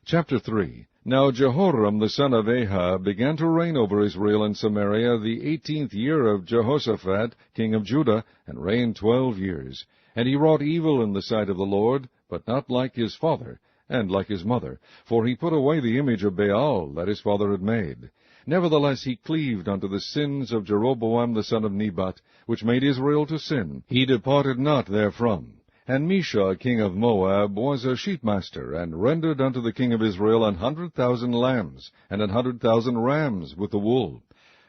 Chapter 3. Now Jehoram the son of Ahab began to reign over Israel and Samaria the 18th year of Jehoshaphat king of Judah, and reigned 12 years. And he wrought evil in the sight of the Lord, but not like his father, and like his mother, for he put away the image of Baal that his father had made. Nevertheless he cleaved unto the sins of Jeroboam the son of Nebat, which made Israel to sin. He departed not therefrom. And Mesha king of Moab was a sheepmaster, and rendered unto the king of Israel 100,000 lambs, and 100,000 rams with the wool.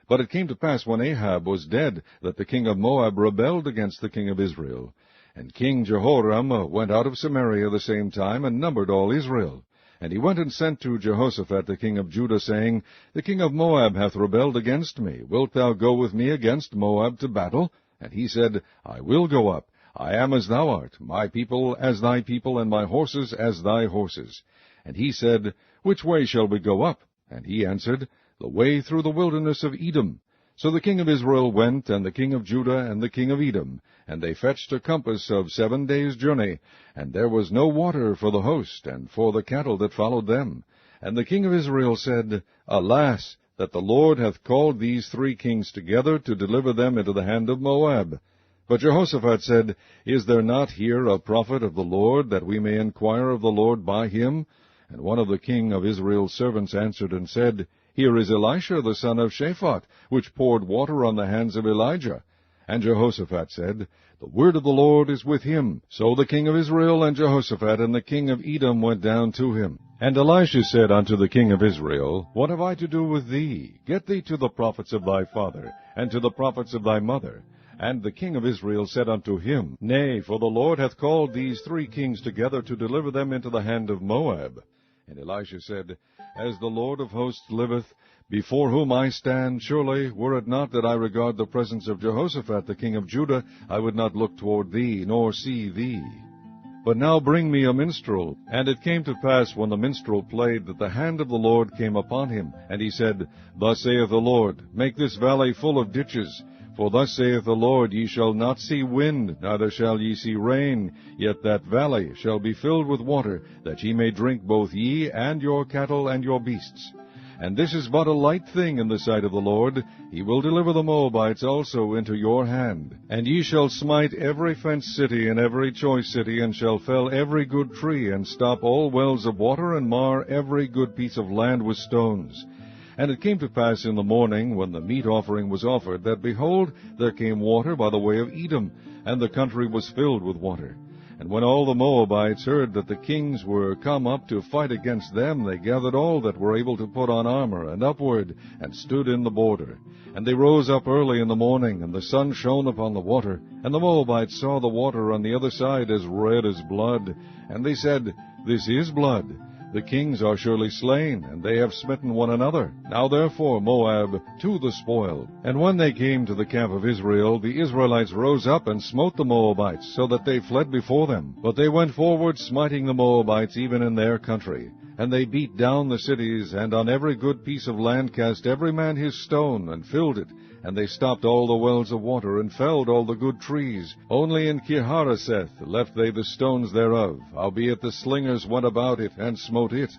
But it came to pass, when Ahab was dead, that the king of Moab rebelled against the king of Israel. And King Jehoram went out of Samaria the same time, and numbered all Israel. And he went and sent to Jehoshaphat the king of Judah, saying, The king of Moab hath rebelled against me. Wilt thou go with me against Moab to battle? And he said, I will go up. I am as thou art, my people as thy people, and my horses as thy horses. And he said, Which way shall we go up? And he answered, The way through the wilderness of Edom. So the king of Israel went, and the king of Judah, and the king of Edom, and they fetched a compass of 7 days' journey, and there was no water for the host, and for the cattle that followed them. And the king of Israel said, Alas, that the Lord hath called these 3 kings together to deliver them into the hand of Moab. But Jehoshaphat said, Is there not here a prophet of the Lord, that we may inquire of the Lord by him? And one of the king of Israel's servants answered and said, Here is Elisha the son of Shaphat, which poured water on the hands of Elijah. And Jehoshaphat said, The word of the Lord is with him. So the king of Israel and Jehoshaphat and the king of Edom went down to him. And Elisha said unto the king of Israel, What have I to do with thee? Get thee to the prophets of thy father, and to the prophets of thy mother. And the king of Israel said unto him, Nay, for the Lord hath called these 3 kings together to deliver them into the hand of Moab. And Elisha said, As the Lord of hosts liveth, before whom I stand, surely, were it not that I regard the presence of Jehoshaphat the king of Judah, I would not look toward thee, nor see thee. But now bring me a minstrel. And it came to pass, when the minstrel played, that the hand of the Lord came upon him. And he said, Thus saith the Lord, Make this valley full of ditches. For thus saith the Lord, Ye shall not see wind, neither shall ye see rain, yet that valley shall be filled with water, that ye may drink both ye, and your cattle, and your beasts. And this is but a light thing in the sight of the Lord. He will deliver the Moabites also into your hand. And ye shall smite every fenced city, and every choice city, and shall fell every good tree, and stop all wells of water, and mar every good piece of land with stones. And it came to pass in the morning, when the meat offering was offered, that, behold, there came water by the way of Edom, and the country was filled with water. And when all the Moabites heard that the kings were come up to fight against them, they gathered all that were able to put on armor, and upward, and stood in the border. And they rose up early in the morning, and the sun shone upon the water. And the Moabites saw the water on the other side as red as blood. And they said, This is blood. The kings are surely slain, and they have smitten one another. Now therefore, Moab, to the spoil. And when they came to the camp of Israel, the Israelites rose up and smote the Moabites, so that they fled before them. But they went forward, smiting the Moabites even in their country. And they beat down the cities, and on every good piece of land cast every man his stone, and filled it. And they stopped all the wells of water, and felled all the good trees. Only in Kirharaseth left they the stones thereof, howbeit the slingers went about it, and smote it.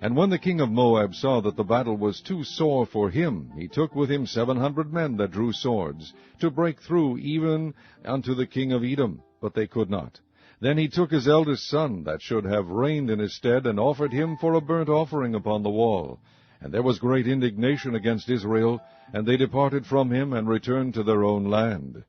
And when the king of Moab saw that the battle was too sore for him, he took with him 700 men that drew swords, to break through even unto the king of Edom, but they could not. Then he took his eldest son, that should have reigned in his stead, and offered him for a burnt offering upon the wall. And there was great indignation against Israel, and they departed from him, and returned to their own land.